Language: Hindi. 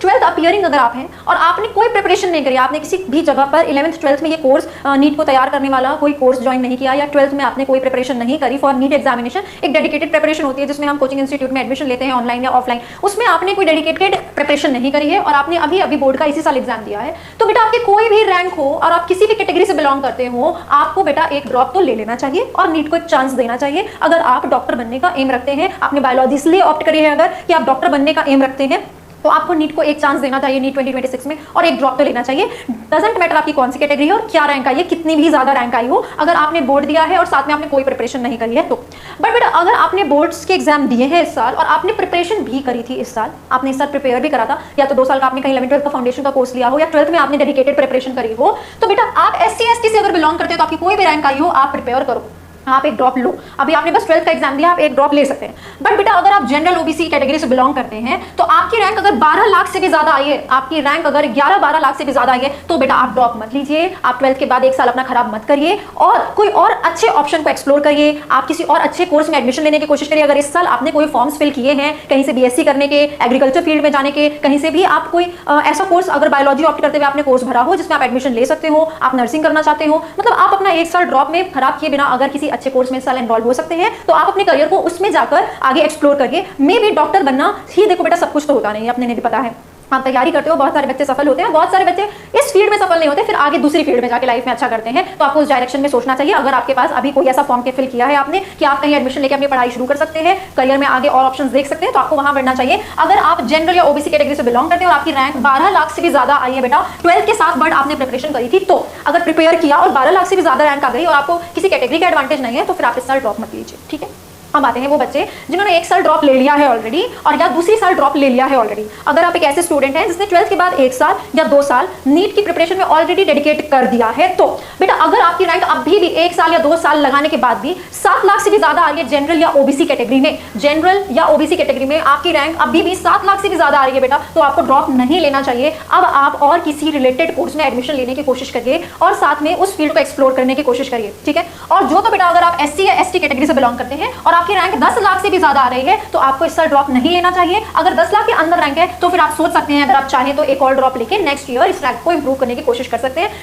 12th अपीयरिंग अगर आप हैं और आपने कोई प्रिपरेशन नहीं करी, आपने किसी भी जगह पर 11th 12th में ये कोर्स नीट को तैयार करने वाला कोई कोर्स ज्वाइन नहीं किया, या 12th में आपने कोई प्रिपरेशन नहीं करी फॉर नीट एग्जामिनेशन, एक डेडिकेटेड प्रिपरेशन होती है जिसमें हम कोचिंग इंस्टीट्यूट में एडमिशन लेते हैं ऑनलाइन या ऑफलाइन, उसमें आपने कोई डेडिकेटेड प्रिपरेशन नहीं करी है और आपने अभी अभी बोर्ड का इसी साल एग्जाम दिया है, तो बेटा आपके कोई भी रैंक हो और आप किसी भी कैटेगरी से बिलोंग करते हो, आपको बेटा एक ड्रॉप तो ले लेना चाहिए और नीट को एक चांस देना चाहिए। अगर आप डॉक्टर बनने का एम रखते हैं, आपने बायोलॉजी इसलिए ऑप्ट करी है अगर कि आप डॉक्टर बनने का एम रखते हैं, तो आपको नीट को एक चांस देना चाहिए नीट 2026 में और एक ड्रॉप तो लेना चाहिए। डजंट मैटर आपकी कौन सी कैटेगरी है और क्या रैंक आई है, कितनी भी ज्यादा रैंक आई हो, अगर आपने बोर्ड दिया है और साथ में आपने कोई प्रिपरेशन नहीं करी है तो। बट बेटा अगर आपने बोर्ड्स के एग्जाम दिए हैं इस साल और आपने प्रिपरेशन भी करी थी इस साल, आपने इस साल प्रिपेयर भी करा था, या तो 2 साल का आपने कहीं 11th 12th का फाउंडेशन का कोर्स लिया हो या 12th में आपने डेडिकेटेड प्रिपरेशन करी हो, तो बेटा आप SC ST से अगर बिलोंग करते हो तो आपकी कोई भी रैंक आई हो, आप प्रिपेयर करो, आप एक ड्रॉप लो। अभी आपने बस 12th का एग्जाम दिया, आप एक ड्रॉप ले सकते हैं। बट बेटा अगर आप जनरल OBC कैटेगरी से बिलोंग करते हैं तो आपकी रैंक अगर 12 लाख से भी ज्यादा आई है, आपकी रैंक अगर 11-12 लाख से भी ज्यादा आई है, तो बेटा आप ड्रॉप मत लीजिए, आप 12th के बाद एक साल अपना खराब मत करिए और कोई और अच्छे ऑप्शन को एक्सप्लोर करिए, आप किसी और अच्छे कोर्स में एडमिशन लेने की कोशिश करिए। अगर इस साल आपने कोई फॉर्म्स फिल किए हैं कहीं से BSc करने के, एग्रीकल्चर फील्ड में जाने के, कहीं से भी आप कोई ऐसा कोर्स अगर बायोलॉजी ऑप्ट करते हुए आपने कोर्स भरा हो जिसमें आप एडमिशन ले सकते हो, आप नर्सिंग करना चाहते हो, मतलब आप अपना एक साल ड्रॉप में खराब किए बिना अगर किसी अच्छे कोर्स में इस साल हो सकते हैं, तो आप अपने करियर को उसमें जाकर आगे एक्सप्लोर करिए। मे भी डॉक्टर बनना ही देखो बेटा सब कुछ तो होता नहीं, अपने ने भी पता है, आप तैयारी करते हो, बहुत सारे बच्चे सफल होते हैं, बहुत सारे बच्चे इस फील्ड में सफल नहीं होते, फिर आगे दूसरी फील्ड में जाके लाइफ में अच्छा करते हैं, तो आपको उस डायरेक्शन में सोचना चाहिए। अगर आपके पास अभी कोई ऐसा फॉर्म फिल किया है आपने कि आप कहीं एडमिशन लेके अपनी पढ़ाई शुरू कर सकते हैं, करियर में आगे और ऑप्शंस देख सकते हैं, तो आपको वहां बढ़ना चाहिए। अगर आप जनरल या OBC कैटेगरी से बिलोंग करते हैं और आपकी रैंक 12 लाख से भी ज्यादा आई है बेटा, 12th के साथ बट आपने प्रिपरेशन करी थी, तो अगर प्रिपेयर किया और 12 लाख से भी ज्यादा रैंक आ गई और आपको किसी कैटेगरी का एडवांटेज नहीं है, तो फिर आप इस साल ड्रॉप मत लीजिए, ठीक है। अब आते हैं वो बच्चे जिन्होंने एक साल ड्रॉप ले लिया है ऑलरेडी और या दूसरी साल ड्रॉप ले लिया है ऑलरेडी। अगर आप एक ऐसे स्टूडेंट हैं जिसने 12th के बाद एक साल या 2 साल नीट की प्रिपरेशन में ऑलरेडी डेडिकेट कर दिया है, तो बेटा अगर आपकी रैंक अभी भी 1 साल या 2 साल लगाने के बाद भी 7 लाख से भी ज्यादा आ रही है जनरल या OBC कैटेगरी में, जनरल या OBC कैटेगरी में आपकी रैंक अभी भी 7 लाख से भी ज्यादा आ रही है बेटा, तो आपको ड्रॉप नहीं लेना चाहिए। अब आप और किसी रिलेटेड कोर्स में एडमिशन लेने की कोशिश करिए और साथ में उस फील्ड को एक्सप्लोर करने की कोशिश करिए, ठीक है। और जो तो बेटा अगर आप SC या ST कैटेगरी से बिलोंग करते हैं और आपकी रैंक 10 लाख से भी ज्यादा आ रही है, तो आपको इस साल ड्रॉप नहीं लेना चाहिए। अगर 10 लाख के अंदर रैंक है तो फिर आप सोच सकते हैं, अगर आप चाहें तो एक और ड्रॉप लेके नेक्स्ट ईयर इस रैंक को इंप्रूव करने की कोशिश कर सकते हैं।